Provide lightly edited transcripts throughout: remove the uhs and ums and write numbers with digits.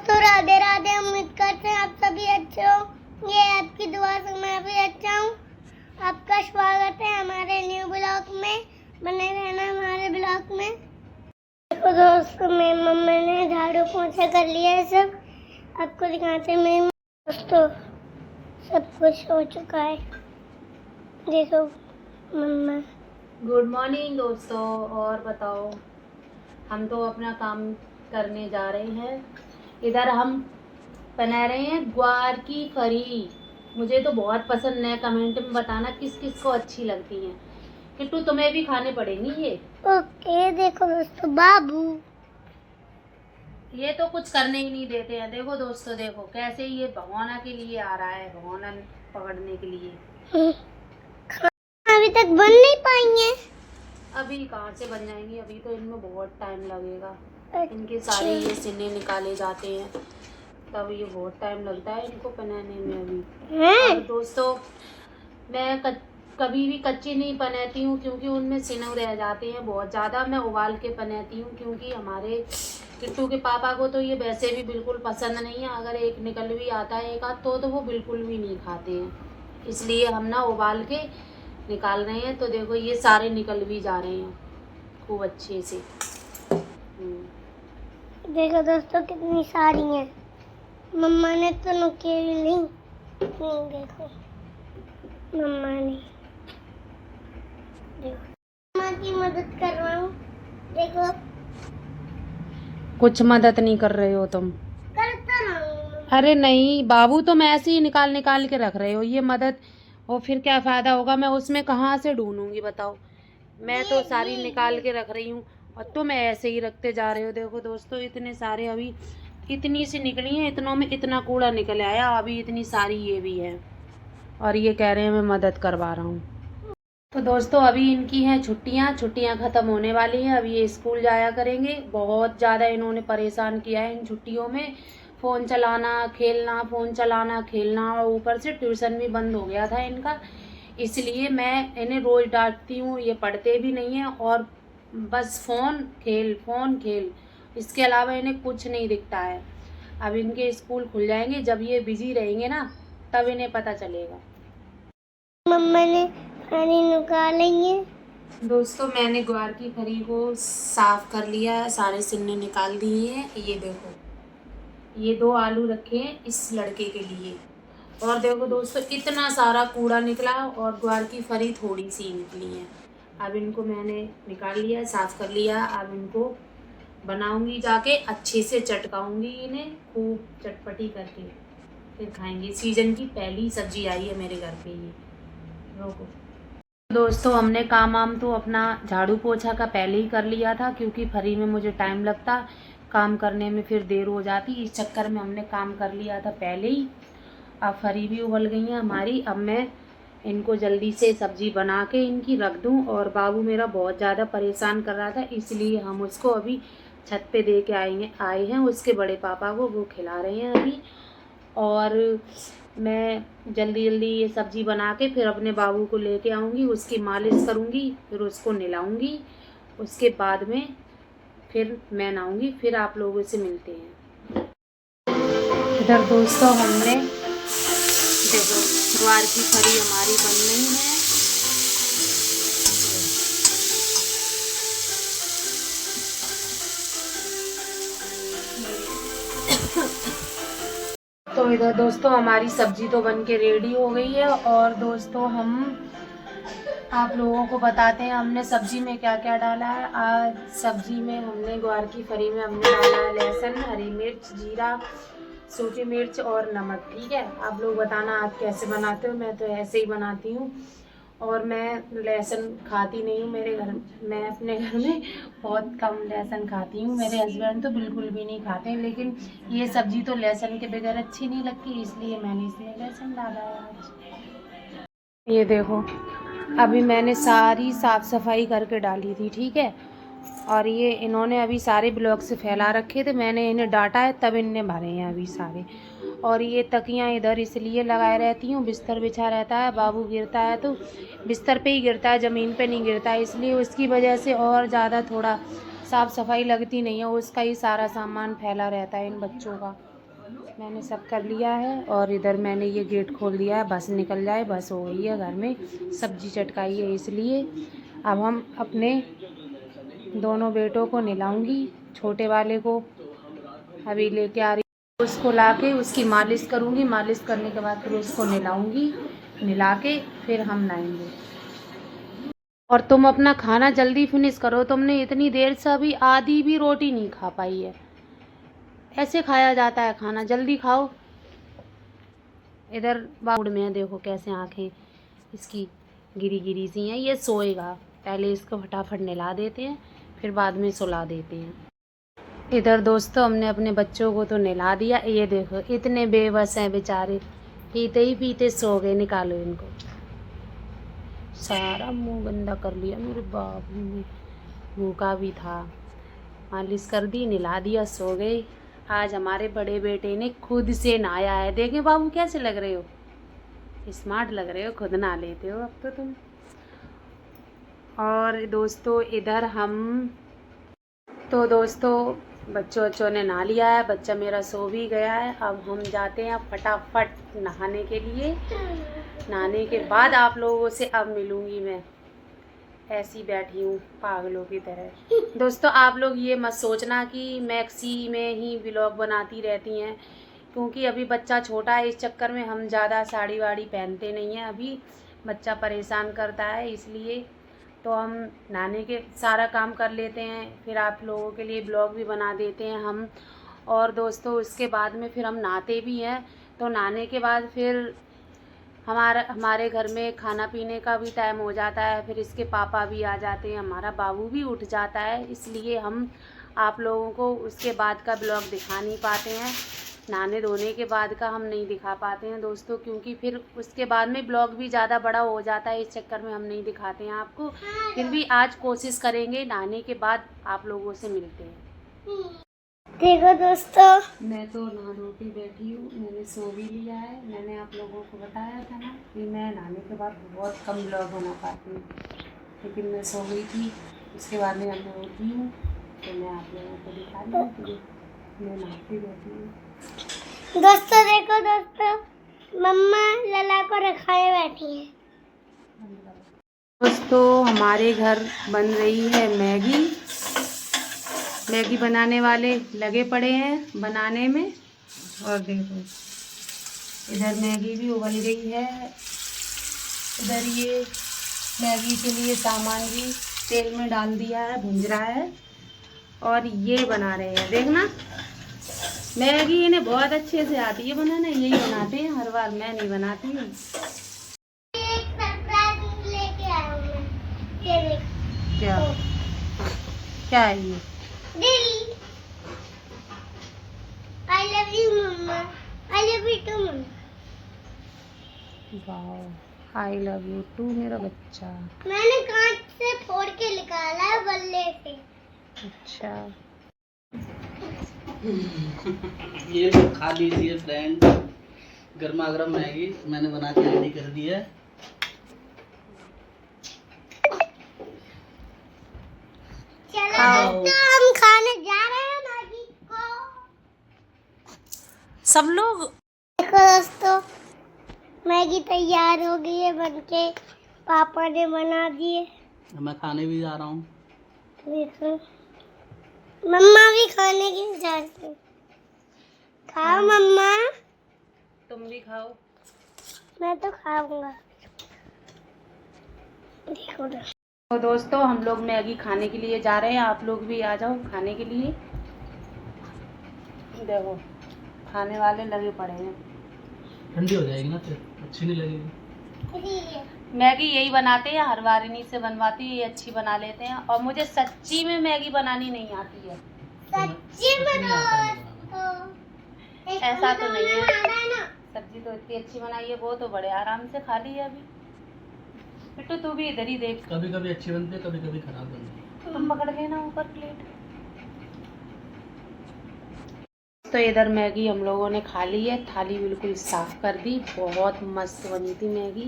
दोस्तों राधे राधे। उम्मीद करते हैं आप सभी अच्छे हो। ये आपकी दुआ से मैं भी अच्छा हूँ। आपका स्वागत है हमारे न्यू ब्लॉग में। बने रहना हमारे ब्लॉग में। देखो दोस्तों मेरी मम्मी ने झाड़ू पोछा कर लिया है सब। आपको दिखाते हैं मेरी दोस्तों सब कुछ हो चुका है। देखो मम्मा। गुड मॉर्निंग दोस्तों। और बताओ, हम तो अपना काम करने जा रहे हैं। इधर हम बना रहे हैं ग्वार की फरी। मुझे तो बहुत पसंद है। कमेंट में बताना किस किस को अच्छी लगती हैं। किट्टू तुम्हें भी खाने पड़ेंगी ये। ओके देखो दोस्तों बाबू ये तो कुछ करने ही नहीं देते हैं। देखो दोस्तों, देखो कैसे ये भगवाना के लिए आ रहा है, भगवाना पकड़ने के लिए। अभी तक बन नहीं पाई है। अभी कहाँ से बन जाएंगी, अभी तो इनमें बहुत टाइम लगेगा। अच्छा। इनके सारे ये सिने निकाले जाते हैं, तब ये बहुत टाइम लगता है इनको बनाने में अभी। और दोस्तों मैं कभी भी कच्ची नहीं बनाती हूँ, क्योंकि उनमें सिने रह जाते हैं बहुत ज़्यादा। मैं उबाल के बनाती हूँ, क्योंकि हमारे किट्टू के पापा को तो ये वैसे भी बिल्कुल पसंद नहीं है। अगर एक निकल भी आता है एक आध तो वो बिल्कुल भी नहीं खाते हैं। इसलिए हम ना उबाल के निकाल रहे हैं। तो देखो ये सारे निकल भी जा रहे हैं खूब अच्छे से। देखो दोस्तों कितनी सारी हैं। मम्मा ने तो नुकेली नहीं। देखो मम्मा ने। देखो मम्मा की मदद कर रहा हूँ। देखो कुछ मदद नहीं कर रहे हो तुम। करता रहूँ। अरे नहीं बाबू, तुम ऐसे ही निकाल निकाल के रख रहे हो ये मदद। और फिर क्या फ़ायदा होगा, मैं उसमें कहाँ से ढूंढूंगी बताओ। मैं तो सारी निकाल के रख रही हूँ और तुम ऐसे ही रखते जा रहे हो। देखो दोस्तों इतने सारे अभी इतनी सी निकली हैं, इतनों में इतना कूड़ा निकल आया। अभी इतनी सारी ये भी है और ये कह रहे हैं मैं मदद करवा रहा हूँ। तो दोस्तों अभी इनकी हैं छुट्टियाँ ख़त्म होने वाली हैं। अभी ये स्कूल जाया करेंगे। बहुत ज़्यादा इन्होंने परेशान किया है इन छुट्टियों में। फ़ोन चलाना खेलना, फ़ोन चलाना खेलना, और ऊपर से ट्यूशन भी बंद हो गया था इनका। इसलिए मैं इन्हें रोज़ डांटती हूँ। ये पढ़ते भी नहीं हैं और बस फ़ोन खेल, इसके अलावा इन्हें कुछ नहीं दिखता है। अब इनके स्कूल खुल जाएंगे, जब ये बिजी रहेंगे ना तब इन्हें पता चलेगा। मम्मा ने पानी निकालेंगे। दोस्तों मैंने ग्वार की फली को साफ कर लिया है, सारे सिन्ने निकाल दिए हैं। ये देखो ये 2 आलू रखे हैं इस लड़के के लिए। और देखो दोस्तों इतना सारा कूड़ा निकला और ग्वार की फली थोड़ी सी निकली है। अब इनको मैंने निकाल लिया, साफ कर लिया। अब इनको बनाऊंगी, जाके अच्छे से चटकाऊंगी इन्हें खूब चटपटी करके, फिर खाएंगे। सीजन की पहली सब्जी आई है मेरे घर पे ये। रोको दोस्तों, हमने काम वाम तो अपना झाड़ू पोछा का पहले ही कर लिया था, क्योंकि फरी में मुझे टाइम लगता काम करने में, फिर देर हो जाती। इस चक्कर में हमने काम कर लिया था पहले ही। अब फरी भी उबल गई हैं हमारी। अब मैं इनको जल्दी से सब्जी बना के इनकी रख दूं। और बाबू मेरा बहुत ज़्यादा परेशान कर रहा था, इसलिए हम उसको अभी छत पे दे के आए हैं उसके बड़े पापा को। वो खिला रहे हैं अभी। और मैं जल्दी जल्दी ये सब्ज़ी बना के फिर अपने बाबू को लेके आऊँगी, उसकी मालिश करूँगी, फिर उसको नहलाऊँगी। उसके बाद में फिर मैं नहाऊँगी, फिर आप लोगों से मिलते हैं। इधर दोस्तों हमने देखो ग्वार की फली हमारी बन रही है। तो इधर दोस्तों हमारी सब्जी तो बन के रेडी हो गई है। और दोस्तों हम आप लोगों को बताते हैं हमने सब्जी में क्या क्या डाला है। आज सब्जी में हमने ग्वार की फली में हमने डाला है लहसुन, हरी मिर्च, जीरा, सूखी मिर्च और नमक। ठीक है, आप लोग बताना आप कैसे बनाते हो। मैं तो ऐसे ही बनाती हूँ। और मैं लहसुन खाती नहीं हूँ मेरे घर, मैं अपने घर में बहुत कम लहसुन खाती हूँ। मेरे हस्बैंड तो बिल्कुल भी नहीं खाते हैं, लेकिन ये सब्ज़ी तो लहसुन के बगैर अच्छी नहीं लगती, इसलिए मैंने इसमें लहसुन डाला है आज। ये देखो अभी मैंने सारी साफ़ सफाई करके डाली थी। ठीक है, और ये इन्होंने अभी सारे ब्लॉक से फैला रखे थे, मैंने इन्हें डांटा है तब इनने भरे हैं अभी सारे। और ये तकियाँ इधर इसलिए लगाए रहती हूँ, बिस्तर बिछा रहता है, बाबू गिरता है तो बिस्तर पे ही गिरता है, ज़मीन पे नहीं गिरता है, इसलिए उसकी वजह से और ज़्यादा थोड़ा साफ़ सफाई लगती नहीं है। उसका ही सारा सामान फैला रहता है इन बच्चों का। मैंने सब कर लिया है और इधर मैंने ये गेट खोल दिया है, बस निकल जाए, बस हो गई है घर में। सब्जी चटकाई है इसलिए। अब हम अपने दोनों बेटों को नहलाऊंगी, छोटे वाले को अभी लेके आ रही, उसको लाके उसकी मालिश करूंगी, मालिश करने के बाद फिर उसको नहलाऊंगी, नहला के फिर हम नहाएंगे। और तुम अपना खाना जल्दी फिनिश करो, तुमने इतनी देर से अभी आधी भी रोटी नहीं खा पाई है। ऐसे खाया जाता है खाना, जल्दी खाओ। इधर बाउड में देखो कैसे आंखें इसकी गिरी गिरी सी हैं। ये सोएगा, पहले इसको फटाफट नहला देते हैं, फिर बाद में सुला देते हैं। इधर दोस्तों हमने अपने बच्चों को तो नहला दिया, ये देखो इतने बेबस हैं बेचारे, पीते ही पीते सो गए। निकालो इनको, सारा मुंह गंदा कर लिया मेरे बाबू ने, भूखा भी था। मालिश कर दी, नहला दिया, सो गए। आज हमारे बड़े बेटे ने खुद से नहाया है। देखें बाबू कैसे लग रहे हो, स्मार्ट लग रहे हो, खुद नहा लेते हो अब तो तुम। और दोस्तों इधर हम तो दोस्तों बच्चों ने नहा लिया है, बच्चा मेरा सो भी गया है। अब हम जाते हैं फटाफट नहाने के लिए। नहाने के बाद आप लोगों से अब मिलूंगी मैं। ऐसी बैठी हूँ पागलों की तरह। दोस्तों आप लोग ये मत सोचना कि मैक्सी में ही व्लॉग बनाती रहती हैं, क्योंकि अभी बच्चा छोटा है, इस चक्कर में हम ज़्यादा साड़ी वाड़ी पहनते नहीं हैं। अभी बच्चा परेशान करता है, इसलिए तो हम नहाने के सारा काम कर लेते हैं, फिर आप लोगों के लिए ब्लॉग भी बना देते हैं हम। और दोस्तों उसके बाद में फिर हम नहाते भी हैं, तो नहाने के बाद फिर हमारे घर में खाना पीने का भी टाइम हो जाता है, फिर इसके पापा भी आ जाते हैं, हमारा बाबू भी उठ जाता है, इसलिए हम आप लोगों को उसके बाद का ब्लॉग दिखा नहीं पाते हैं। नहाने धोने के बाद का हम नहीं दिखा पाते हैं दोस्तों, क्योंकि फिर उसके बाद में ब्लॉग भी ज़्यादा बड़ा हो जाता है, इस चक्कर में हम नहीं दिखाते हैं आपको। फिर भी आज कोशिश करेंगे, नहाने के बाद आप लोगों से मिलते हैं। देखो दोस्तों मैं तो नहा धो के बैठी हूँ, मैंने सो भी लिया है। मैंने आप लोगों को बताया था ना कि मैं नहाने के बाद बहुत कम ब्लॉग बना पाती हूँ, लेकिन मैं सो गई थी। उसके बाद में मैं उठी हूँ तो मैं आप लोगों को दिखा रही हूँ मैं नहाती बैठी हूँ। दोस्तों देखो दोस्तों, मम्मा लला को रखाए बैठी है। दोस्तों हमारे घर बन रही है मैगी। मैगी बनाने वाले लगे पड़े हैं बनाने में। और देखो इधर मैगी भी उबल गई है। इधर ये मैगी के लिए सामान भी तेल में डाल दिया है, भूंज रहा है। और ये बना रहे हैं, देखना मैगी इन्हें बहुत अच्छे से आती है बनाना, यही बनाते हैं हर बार, मैं नहीं बनाती हूँ। एक सरप्राइज लेके आया हूँ मैं, ये देख। क्या क्या है ये? दिल। I love you mamma, I love you too mamma. वाह, आई लव यू टू मेरा बच्चा। मैंने कांच से फोड़ के निकाला है, बल्ले से। अच्छा ये तो खा लीजिए फ्रेंड, गर्मा गर्म मैगी मैंने बना के रेडी कर दी है। चलो तो हम खाने जा रहे हैं मैगी को। सब लोग। देखो दोस्तों, मैगी तैयार हो गई है बनके, पापा ने बना दिए। मैं खाने भी जा रहा हूँ। देखो मम्मा भी खाने की जा रही है। खाओ मम्मा। तुम भी खाओ। मैं तो खाऊंगा। देखो तो दोस्तों हम लोग मैगी खाने के लिए जा रहे हैं, आप लोग भी आ जाओ खाने के लिए। देखो खाने वाले लगे पड़े हैं। ठंडी हो जाएगी ना, फिर अच्छी नहीं लगेगी। मैगी यही बनाते हैं, हर बार इन्हीं से बनवाती है, ये अच्छी बना लेते हैं। और मुझे सच्ची में मैगी बनानी नहीं आती है। सच्ची में दोस्तों, ऐसा तो नहीं है। ना सब्जी तो इतनी अच्छी बनाई है, वो तो बड़े आराम से खा ली है अभी। बिट्टू तू भी इधर ही देख। कभी कभी अच्छी बनती है, कभी कभी खराब बनती है। तुम पकड़ लेना ऊपर प्लेट। तो इधर मैगी हम लोगों ने खा ली है, थाली बिल्कुल साफ कर दी। बहुत मस्त बनी थी मैगी,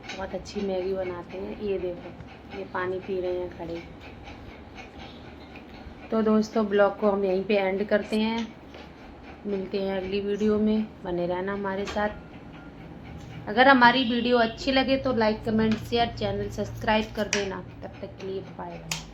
बहुत अच्छी मैगी बनाते हैं। ये देखो ये पानी पी रहे हैं खड़े। तो दोस्तों ब्लॉग को हम यहीं पे एंड करते हैं। मिलते हैं अगली वीडियो में, बने रहना हमारे साथ। अगर हमारी वीडियो अच्छी लगे तो like comment share, channel subscribe कर देना। तब तक के लिए बाय बाय।